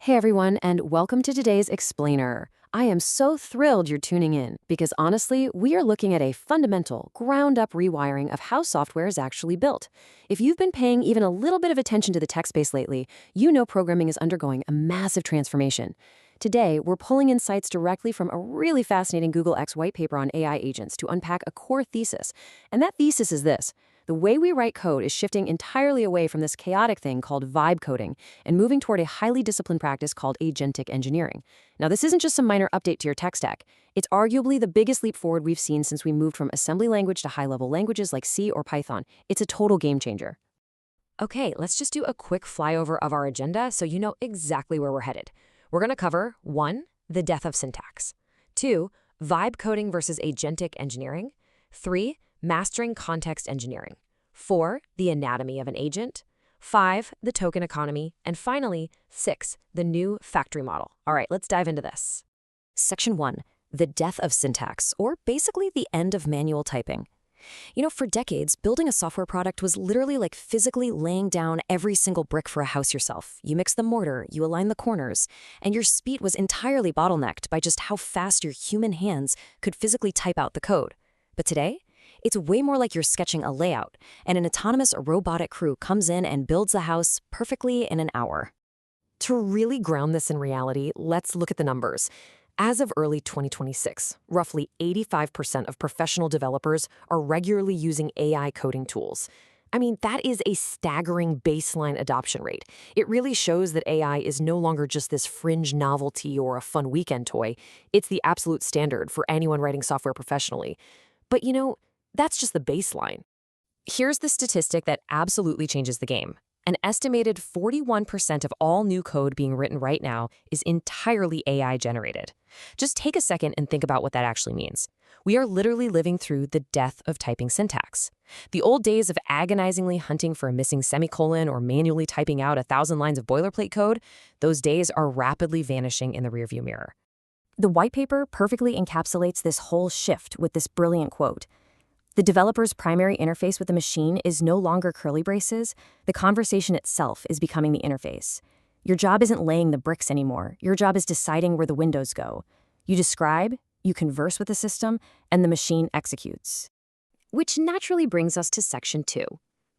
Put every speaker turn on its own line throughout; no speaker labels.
Hey everyone, and welcome to today's Explainer. I am so thrilled you're tuning in because honestly, we are looking at a fundamental, ground up rewiring of how software is actually built. If you've been paying even a little bit of attention to the tech space lately, you know programming is undergoing a massive transformation. Today, we're pulling insights directly from a really fascinating Google X white paper on AI agents to unpack a core thesis. And that thesis is this: the way we write code is shifting entirely away from this chaotic thing called vibe coding and moving toward a highly disciplined practice called agentic engineering. Now, this isn't just some minor update to your tech stack. It's arguably the biggest leap forward we've seen since we moved from assembly language to high-level languages like C or Python. It's a total game changer. Okay, let's just do a quick flyover of our agenda so you know exactly where we're headed. We're going to cover 1. The death of syntax. 2. Vibe coding versus agentic engineering. 3. Mastering context engineering. 4. The anatomy of an agent. 5. The token economy. And finally, 6. The new factory model. All right, let's dive into this. Section 1. The death of syntax, or basically the end of manual typing. For decades, building a software product was literally like physically laying down every single brick for a house yourself. You mix the mortar, you align the corners, and your speed was entirely bottlenecked by just how fast your human hands could physically type out the code. But today, it's way more like you're sketching a layout, and an autonomous robotic crew comes in and builds the house perfectly in an hour. To really ground this in reality, let's look at the numbers. As of early 2026, roughly 85% of professional developers are regularly using AI coding tools. I mean, that is a staggering baseline adoption rate. It really shows that AI is no longer just this fringe novelty or a fun weekend toy. It's the absolute standard for anyone writing software professionally. But that's just the baseline. Here's the statistic that absolutely changes the game. An estimated 41% of all new code being written right now is entirely AI generated. Just take a second and think about what that actually means. We are literally living through the death of typing syntax. The old days of agonizingly hunting for a missing semicolon or manually typing out 1,000 lines of boilerplate code, those days are rapidly vanishing in the rearview mirror. The white paper perfectly encapsulates this whole shift with this brilliant quote. The developer's primary interface with the machine is no longer curly braces. The conversation itself is becoming the interface. Your job isn't laying the bricks anymore. Your job is deciding where the windows go. You describe, you converse with the system, and the machine executes. Which naturally brings us to Section 2,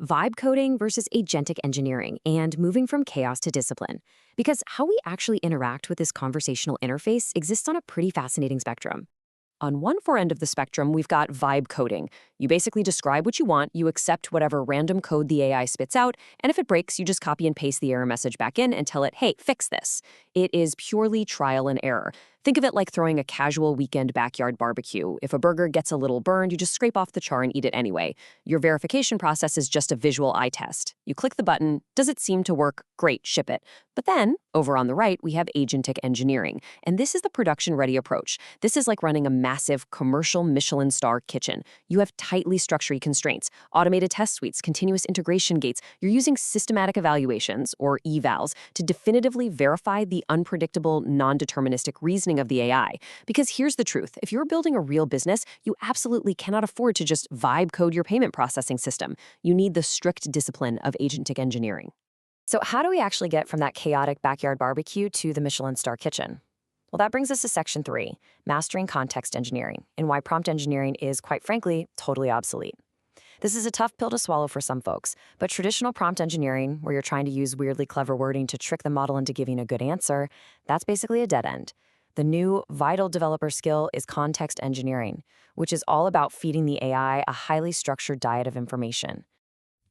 vibe coding versus agentic engineering and moving from chaos to discipline. Because how we actually interact with this conversational interface exists on a pretty fascinating spectrum. On one far end of the spectrum, we've got vibe coding. You basically describe what you want, you accept whatever random code the AI spits out, and if it breaks, you just copy and paste the error message back in and tell it, hey, fix this. It is purely trial and error. Think of it like throwing a casual weekend backyard barbecue. If a burger gets a little burned, you just scrape off the char and eat it anyway. Your verification process is just a visual eye test. You click the button, does it seem to work? Great, ship it. But then, over on the right, we have agentic engineering. And this is the production-ready approach. This is like running a massive commercial Michelin star kitchen. You have tightly structured constraints, automated test suites, continuous integration gates. You're using systematic evaluations, or evals, to definitively verify the unpredictable, non-deterministic reasoning of the AI. Because here's the truth. If you're building a real business, you absolutely cannot afford to just vibe code your payment processing system. You need the strict discipline of agentic engineering. So how do we actually get from that chaotic backyard barbecue to the Michelin star kitchen? Well, that brings us to Section 3, mastering context engineering, and why prompt engineering is, quite frankly, totally obsolete. This is a tough pill to swallow for some folks, but traditional prompt engineering, where you're trying to use weirdly clever wording to trick the model into giving a good answer, that's basically a dead end. The new vital developer skill is context engineering, which is all about feeding the AI a highly structured diet of information.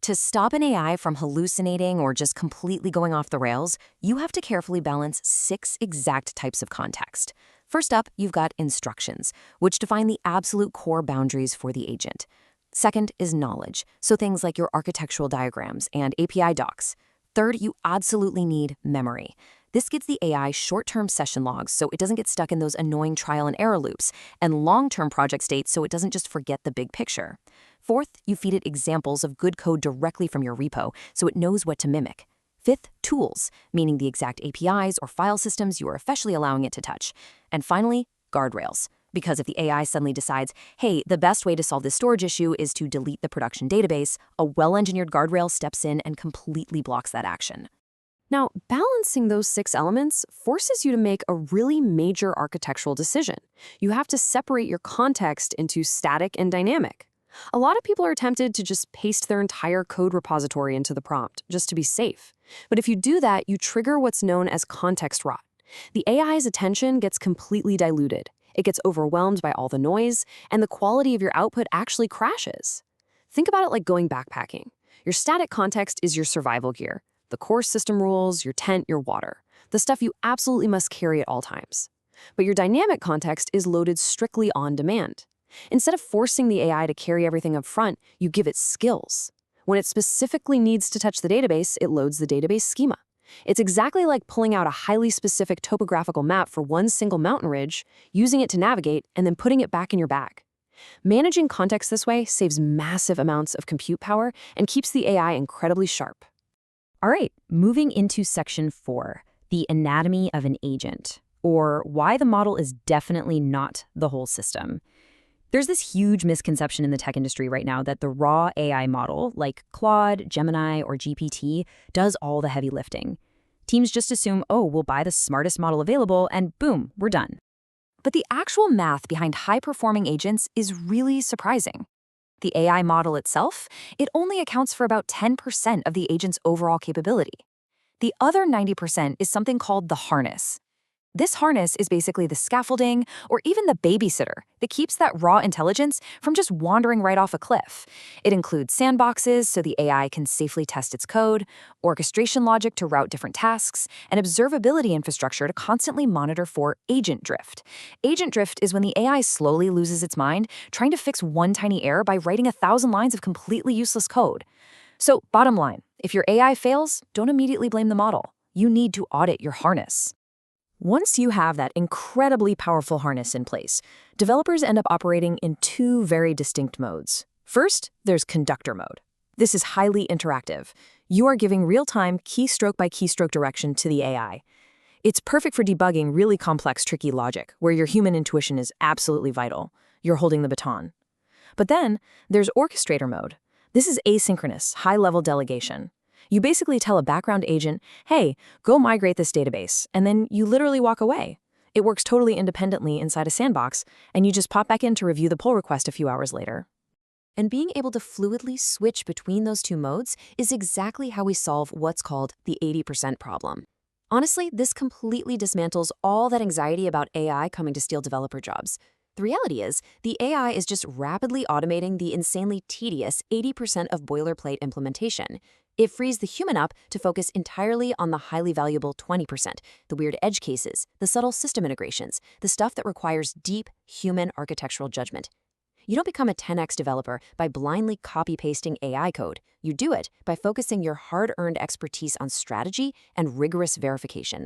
To stop an AI from hallucinating or just completely going off the rails, you have to carefully balance 6 exact types of context. First up, you've got instructions, which define the absolute core boundaries for the agent. Second is knowledge, so things like your architectural diagrams and API docs. Third, you absolutely need memory. This gives the AI short-term session logs so it doesn't get stuck in those annoying trial and error loops, and long-term project states so it doesn't just forget the big picture. Fourth, you feed it examples of good code directly from your repo so it knows what to mimic. Fifth, tools, meaning the exact APIs or file systems you are officially allowing it to touch. And finally, guardrails. Because if the AI suddenly decides, hey, the best way to solve this storage issue is to delete the production database, a well-engineered guardrail steps in and completely blocks that action. Now, balancing those 6 elements forces you to make a really major architectural decision. You have to separate your context into static and dynamic. A lot of people are tempted to just paste their entire code repository into the prompt, just to be safe. But if you do that, you trigger what's known as context rot. The AI's attention gets completely diluted. It gets overwhelmed by all the noise, and the quality of your output actually crashes. Think about it like going backpacking. Your static context is your survival gear. The core system rules, your tent, your water. The stuff you absolutely must carry at all times. But your dynamic context is loaded strictly on demand. Instead of forcing the AI to carry everything up front, you give it skills. When it specifically needs to touch the database, it loads the database schema. It's exactly like pulling out a highly specific topographical map for one single mountain ridge, using it to navigate, and then putting it back in your bag. Managing context this way saves massive amounts of compute power and keeps the AI incredibly sharp.
All right, moving into section 4, the anatomy of an agent, or why the model is definitely not the whole system. There's this huge misconception in the tech industry right now that the raw AI model, like Claude, Gemini, or GPT, does all the heavy lifting. Teams just assume, oh, we'll buy the smartest model available, and boom, we're done.
But the actual math behind high-performing agents is really surprising. The AI model itself, it only accounts for about 10% of the agent's overall capability. The other 90% is something called the harness. This harness is basically the scaffolding or even the babysitter that keeps that raw intelligence from just wandering right off a cliff. It includes sandboxes so the AI can safely test its code, orchestration logic to route different tasks, and observability infrastructure to constantly monitor for agent drift. Agent drift is when the AI slowly loses its mind, trying to fix one tiny error by writing 1,000 lines of completely useless code. So, bottom line, if your AI fails, don't immediately blame the model. You need to audit your harness.
Once you have that incredibly powerful harness in place, developers end up operating in 2 very distinct modes. First, there's conductor mode. This is highly interactive. You are giving real-time keystroke by keystroke direction to the AI. It's perfect for debugging really complex, tricky logic, where your human intuition is absolutely vital. You're holding the baton. But then, there's orchestrator mode. This is asynchronous, high-level delegation. You basically tell a background agent, hey, go migrate this database, and then you literally walk away. It works totally independently inside a sandbox, and you just pop back in to review the pull request a few hours later. And being able to fluidly switch between those 2 modes is exactly how we solve what's called the 80% problem. Honestly, this completely dismantles all that anxiety about AI coming to steal developer jobs. The reality is, the AI is just rapidly automating the insanely tedious 80% of boilerplate implementation. It frees the human up to focus entirely on the highly valuable 20%, the weird edge cases, the subtle system integrations, the stuff that requires deep human architectural judgment. You don't become a 10x developer by blindly copy-pasting AI code. You do it by focusing your hard-earned expertise on strategy and rigorous verification.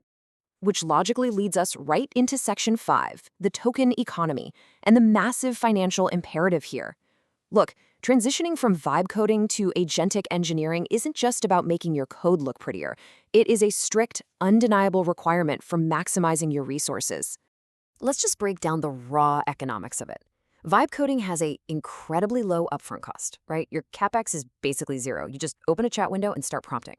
Which logically leads us right into section 5, the token economy, and the massive financial imperative here. Look, transitioning from vibe coding to agentic engineering isn't just about making your code look prettier. It is a strict, undeniable requirement for maximizing your resources. Let's just break down the raw economics of it. Vibe coding has an incredibly low upfront cost, right? Your CapEx is basically 0. You just open a chat window and start prompting.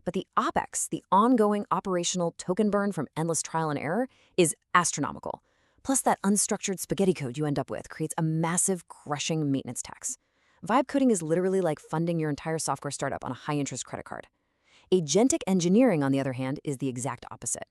But the OpEx, the ongoing operational token burn from endless trial and error, is astronomical. Plus, that unstructured spaghetti code you end up with creates a massive, crushing maintenance tax. Vibe coding is literally like funding your entire software startup on a high-interest credit card. Agentic engineering, on the other hand, is the exact opposite.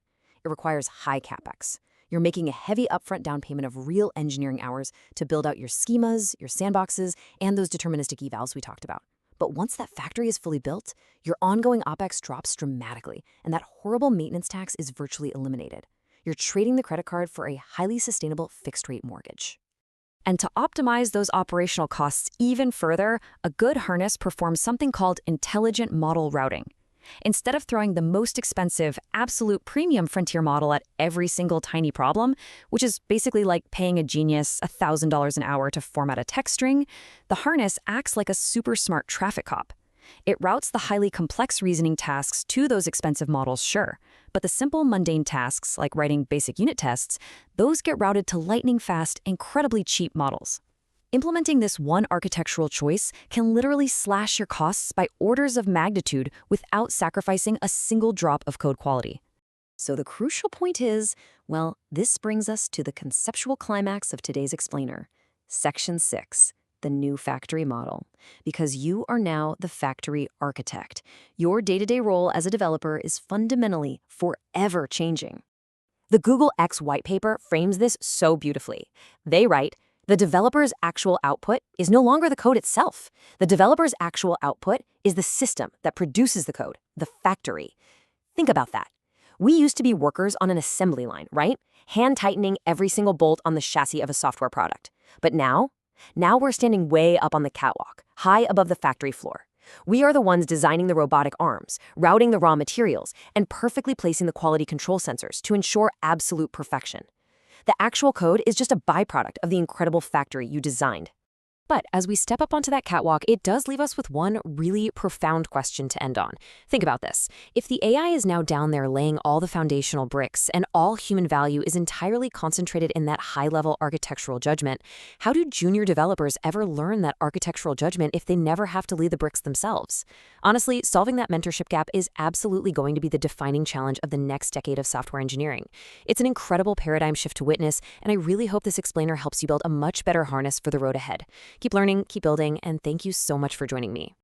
It requires high CapEx. You're making a heavy upfront down payment of real engineering hours to build out your schemas, your sandboxes, and those deterministic evals we talked about. But once that factory is fully built, your ongoing OpEx drops dramatically, and that horrible maintenance tax is virtually eliminated. You're trading the credit card for a highly sustainable fixed-rate mortgage. And to optimize those operational costs even further, a good harness performs something called intelligent model routing. Instead of throwing the most expensive, absolute premium frontier model at every single tiny problem, which is basically like paying a genius $1,000 an hour to format a text string, the harness acts like a super smart traffic cop. It routes the highly complex reasoning tasks to those expensive models, sure, but the simple, mundane tasks, like writing basic unit tests, those get routed to lightning-fast, incredibly cheap models.
Implementing this one architectural choice can literally slash your costs by orders of magnitude without sacrificing a single drop of code quality.
So the crucial point is, well, this brings us to the conceptual climax of today's explainer. Section 6, the new factory model. Because you are now the factory architect. Your day-to-day role as a developer is fundamentally forever changing. The Google X Whitepaper frames this so beautifully. They write, the developer's actual output is no longer the code itself. The developer's actual output is the system that produces the code, the factory. Think about that. We used to be workers on an assembly line, right? Hand tightening every single bolt on the chassis of a software product. But now we're standing way up on the catwalk, high above the factory floor. We are the ones designing the robotic arms, routing the raw materials, and perfectly placing the quality control sensors to ensure absolute perfection. The actual code is just a byproduct of the incredible factory you designed. But as we step up onto that catwalk, it does leave us with one really profound question to end on. Think about this. If the AI is now down there laying all the foundational bricks and all human value is entirely concentrated in that high-level architectural judgment, how do junior developers ever learn that architectural judgment if they never have to lay the bricks themselves? Honestly, solving that mentorship gap is absolutely going to be the defining challenge of the next decade of software engineering. It's an incredible paradigm shift to witness, and I really hope this explainer helps you build a much better harness for the road ahead. Keep learning, keep building, and thank you so much for joining me.